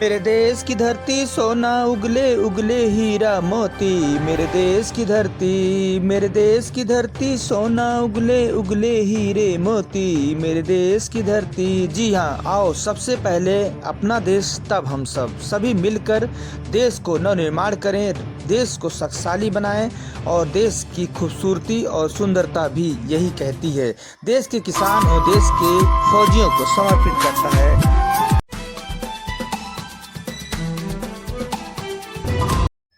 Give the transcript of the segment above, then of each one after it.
मेरे देश की धरती सोना उगले उगले हीरा मोती। मेरे देश की धरती, मेरे देश की धरती सोना उगले उगले हीरे मोती। मेरे देश की धरती। जी हाँ, आओ सबसे पहले अपना देश, तब हम सब सभी मिलकर देश को नवनिर्माण करें, देश को शक्तिशाली बनाएं। और देश की खूबसूरती और सुंदरता भी यही कहती है। देश के किसान और देश के फौजियों को समर्पित करता है।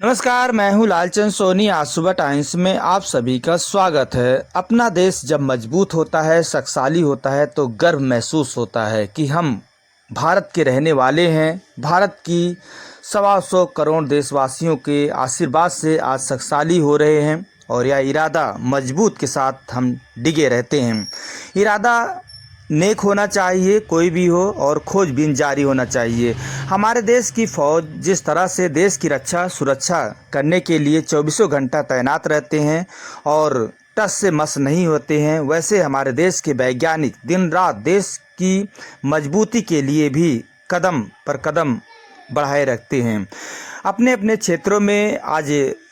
नमस्कार, मैं हूं लालचंद सोनी। आज सुबह टाइम्स में आप सभी का स्वागत है। अपना देश जब मजबूत होता है, शक्तिशाली होता है, तो गर्व महसूस होता है कि हम भारत के रहने वाले हैं। भारत की 125 करोड़ देशवासियों के आशीर्वाद से आज शक्तिशाली हो रहे हैं और यह इरादा मजबूत के साथ हम डिगे रहते हैं। इरादा नेक होना चाहिए, कोई भी हो, और खोजबीन जारी होना चाहिए। हमारे देश की फ़ौज जिस तरह से देश की रक्षा सुरक्षा करने के लिए 24 घंटा तैनात रहते हैं और टस से मस नहीं होते हैं, वैसे हमारे देश के वैज्ञानिक दिन रात देश की मजबूती के लिए भी कदम पर कदम बढ़ाए रखते हैं। अपने अपने क्षेत्रों में आज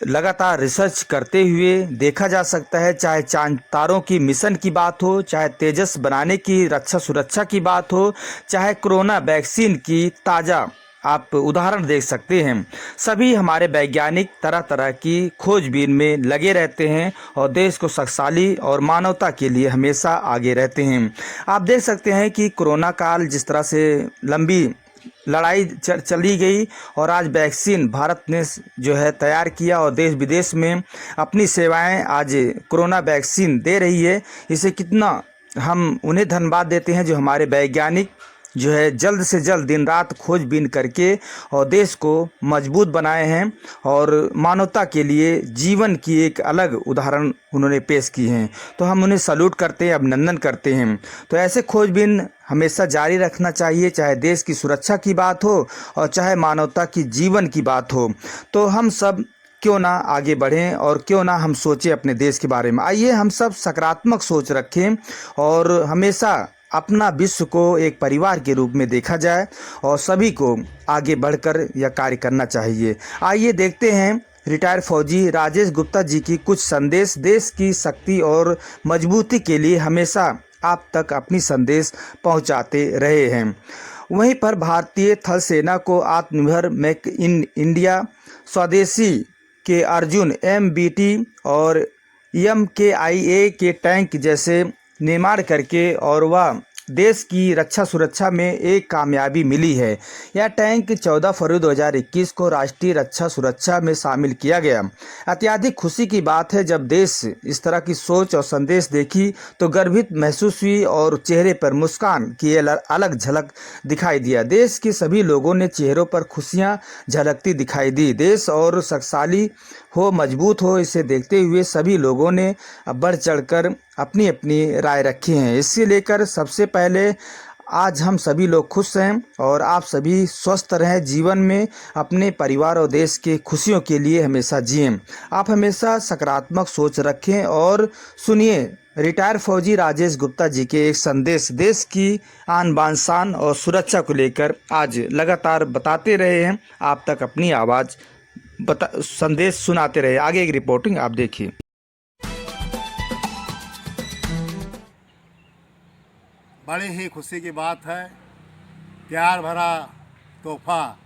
लगातार रिसर्च करते हुए देखा जा सकता है, चाहे चांद तारों की मिशन की बात हो, चाहे तेजस बनाने की रक्षा सुरक्षा की बात हो, चाहे कोरोना वैक्सीन की ताज़ा आप उदाहरण देख सकते हैं। सभी हमारे वैज्ञानिक तरह तरह की खोजबीन में लगे रहते हैं और देश को शक्तिशाली और मानवता के लिए हमेशा आगे रहते हैं। आप देख सकते हैं कि कोरोना काल जिस तरह से लंबी लड़ाई चली गई और आज वैक्सीन भारत ने जो है तैयार किया और देश विदेश में अपनी सेवाएं आज कोरोना वैक्सीन दे रही है। इसे कितना हम उन्हें धन्यवाद देते हैं जो हमारे वैज्ञानिक जो है जल्द से जल्द दिन रात खोजबीन करके और देश को मजबूत बनाए हैं और मानवता के लिए जीवन की एक अलग उदाहरण उन्होंने पेश की हैं। तो हम उन्हें सैल्यूट करते हैं, अभिनंदन करते हैं। तो ऐसे खोजबीन हमेशा जारी रखना चाहिए, चाहे देश की सुरक्षा की बात हो और चाहे मानवता की जीवन की बात हो। तो हम सब क्यों ना आगे बढ़ें और क्यों ना हम सोचें अपने देश के बारे में। आइए हम सब सकारात्मक सोच रखें और हमेशा अपना विश्व को एक परिवार के रूप में देखा जाए और सभी को आगे बढ़कर यह कार्य करना चाहिए। आइए देखते हैं रिटायर्ड फौजी राजेश गुप्ता जी की कुछ संदेश। देश की शक्ति और मजबूती के लिए हमेशा आप तक अपनी संदेश पहुंचाते रहे हैं। वहीं पर भारतीय थल सेना को आत्मनिर्भर मेक इन इंडिया स्वदेशी के अर्जुन MBT और MKIA के टैंक जैसे निर्माण करके और वह देश की रक्षा सुरक्षा में एक कामयाबी मिली है। यह टैंक 14 फरवरी 2021 को राष्ट्रीय रक्षा सुरक्षा में शामिल किया गया। अत्यधिक खुशी की बात है, जब देश इस तरह की सोच और संदेश देखी तो गर्वित महसूस हुई और चेहरे पर मुस्कान की अलग झलक दिखाई दिया। देश के सभी लोगों ने चेहरों पर खुशियां झलकती दिखाई दी। देश और शक्तिशाली हो, मजबूत हो, इसे देखते हुए सभी लोगों ने बढ़ चढ़कर अपनी अपनी राय रखी है। इससे लेकर सबसे पहले आज हम सभी लोग खुश हैं और आप सभी स्वस्थ रहें, जीवन में अपने परिवार और देश के खुशियों के लिए हमेशा जिएं। आप हमेशा सकारात्मक सोच रखें और सुनिए रिटायर्ड फौजी राजेश गुप्ता जी के एक संदेश। देश की आन बान शान और सुरक्षा को लेकर आज लगातार बताते रहे हैं, आप तक अपनी आवाज़ संदेश सुनाते रहे। आगे एक रिपोर्टिंग आप देखिए। बड़ी ही खुशी की बात है, प्यार भरा तोहफा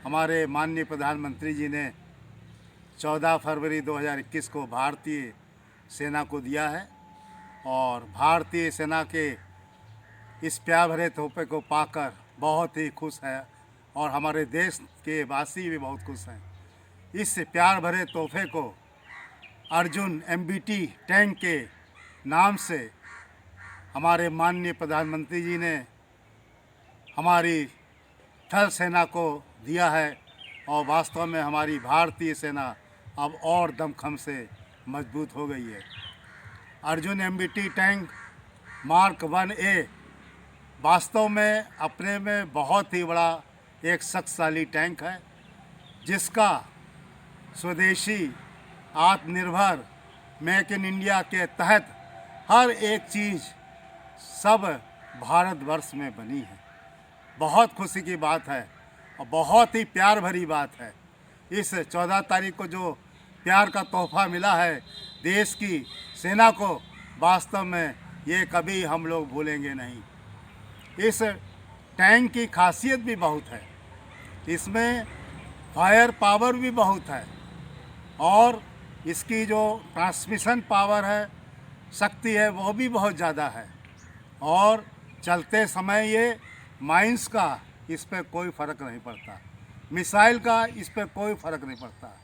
हमारे माननीय प्रधानमंत्री जी ने 14 फरवरी 2021 को भारतीय सेना को दिया है और भारतीय सेना के इस प्यार भरे तोहफे को पाकर बहुत ही खुश है और हमारे देश के वासी भी बहुत खुश हैं। इस प्यार भरे तोहफे को अर्जुन MBT टैंक के नाम से हमारे माननीय प्रधानमंत्री जी ने हमारी थल सेना को दिया है और वास्तव में हमारी भारतीय सेना अब और दमखम से मजबूत हो गई है। Arjun MBT tank mark 1A वास्तव में अपने में बहुत ही बड़ा एक शक्तिशाली टैंक है, जिसका स्वदेशी आत्मनिर्भर मेक इन इंडिया के तहत हर एक चीज़ सब भारतवर्ष में बनी है। बहुत खुशी की बात है और बहुत ही प्यार भरी बात है। इस 14 तारीख को जो प्यार का तोहफा मिला है देश की सेना को, वास्तव में ये कभी हम लोग भूलेंगे नहीं। इस टैंक की खासियत भी बहुत है, इसमें फायर पावर भी बहुत है और इसकी जो ट्रांसमिशन पावर है, शक्ति है, वो भी बहुत ज़्यादा है। और चलते समय ये माइंस का इस पर कोई फ़र्क नहीं पड़ता, मिसाइल का इस पर कोई फ़र्क नहीं पड़ता।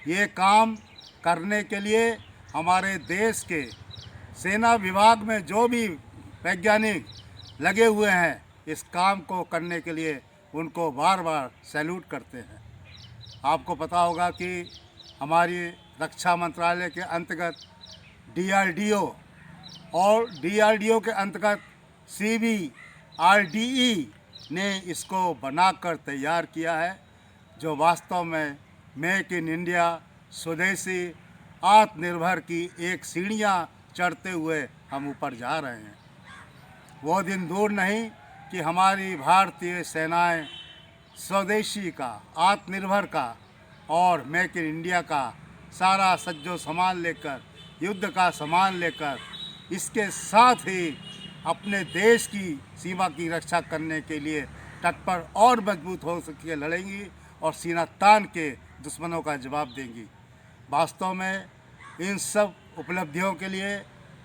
ये काम करने के लिए हमारे देश के सेना विभाग में जो भी वैज्ञानिक लगे हुए हैं, इस काम को करने के लिए उनको बार बार सैल्यूट करते हैं। आपको पता होगा कि हमारी रक्षा मंत्रालय के अंतर्गत DRDO और DRDO के अंतर्गत CBRDE ने इसको बनाकर तैयार किया है, जो वास्तव में मेक इन इंडिया, स्वदेशी, आत्मनिर्भर की एक सीढ़ियाँ चढ़ते हुए हम ऊपर जा रहे हैं। वो दिन दूर नहीं कि हमारी भारतीय सेनाएं स्वदेशी का, आत्मनिर्भर का और मेक इन इंडिया का सारा सज्जो सामान लेकर, युद्ध का सामान लेकर, इसके साथ ही अपने देश की सीमा की रक्षा करने के लिए तत्पर और मजबूत हो सके लड़ेंगी और सीना तान के दुश्मनों का जवाब देंगी। वास्तव में इन सब उपलब्धियों के लिए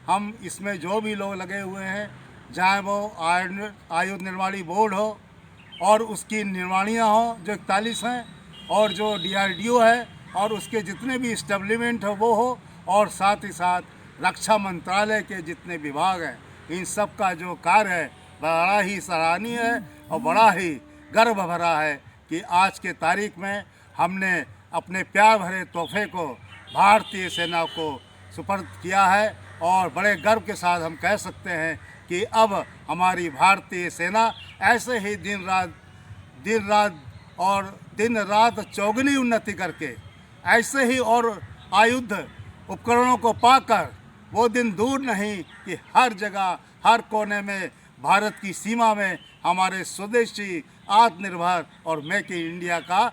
हम इसमें जो भी लोग लगे हुए हैं, चाहे वो आयुध निर्माणी बोर्ड हो और उसकी निर्माणियाँ हो जो 41 हैं, और जो DRDO है और उसके जितने भी इस्टेब्लिशमेंट हो वो हो, और साथ ही साथ रक्षा मंत्रालय के जितने विभाग हैं, इन सब का जो कार्य है बड़ा ही सराहनीय है और बड़ा ही गर्व भरा है कि आज के तारीख में हमने अपने प्यार भरे तोहफे को भारतीय सेना को सुपर्द किया है। और बड़े गर्व के साथ हम कह सकते हैं कि अब हमारी भारतीय सेना ऐसे ही दिन रात चौगुनी उन्नति करके, ऐसे ही और आयुध उपकरणों को पाकर वो दिन दूर नहीं कि हर जगह, हर कोने में, भारत की सीमा में हमारे स्वदेशी, आत्मनिर्भर और मेक इन इंडिया का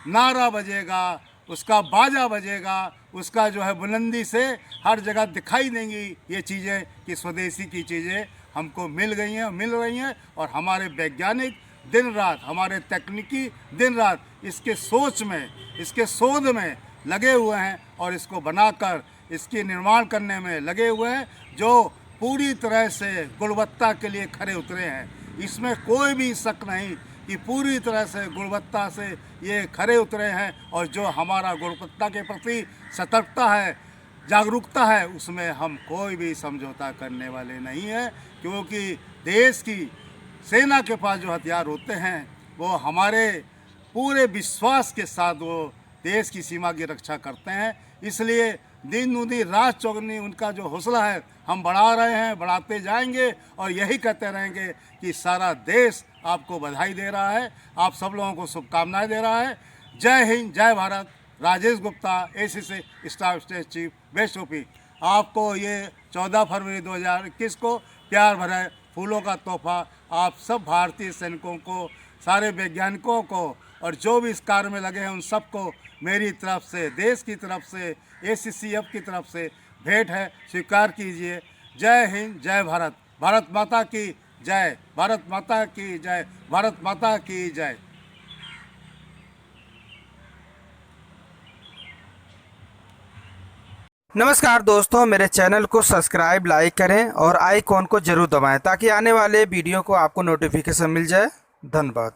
नारा बजेगा, उसका बाजा बजेगा, उसका जो है बुलंदी से हर जगह दिखाई देंगी ये चीज़ें कि स्वदेशी की चीज़ें हमको मिल गई हैं, मिल रही हैं। और हमारे वैज्ञानिक दिन रात, हमारे तकनीकी दिन रात इसके सोच में, इसके शोध में लगे हुए हैं और इसको बनाकर इसकी निर्माण करने में लगे हुए हैं, जो पूरी तरह से गुणवत्ता के लिए खरे उतरे हैं। इसमें कोई भी शक नहीं कि पूरी तरह से गुणवत्ता से ये खरे उतरे हैं। और जो हमारा गुणवत्ता के प्रति सतर्कता है, जागरूकता है, उसमें हम कोई भी समझौता करने वाले नहीं हैं, क्योंकि देश की सेना के पास जो हथियार होते हैं वो हमारे पूरे विश्वास के साथ वो देश की सीमा की रक्षा करते हैं। इसलिए दिन दूनी रात चौगुनी उनका जो हौसला है हम बढ़ा रहे हैं, बढ़ाते जाएंगे और यही कहते रहेंगे कि सारा देश आपको बधाई दे रहा है, आप सब लोगों को शुभकामनाएं दे रहा है। जय हिंद, जय Bharat. Rajesh Gupta, ACC staff state chief, west UP. आपको ये 14 फरवरी 2021 को प्यार भरे फूलों का तोहफा आप सब भारतीय सैनिकों को, सारे वैज्ञानिकों को और जो भी इस कार्य में लगे हैं उन सबको मेरी तरफ से, देश की तरफ से, ACCF की तरफ से भेंट है, स्वीकार कीजिए। जय हिंद, जय भारत। भारत माता की जय, भारत माता की जय, भारत माता की जय। नमस्कार दोस्तों, मेरे चैनल को सब्सक्राइब, लाइक करें और आइकॉन को जरूर दबाएं ताकि आने वाले वीडियो को आपको नोटिफिकेशन मिल जाए। धन्यवाद।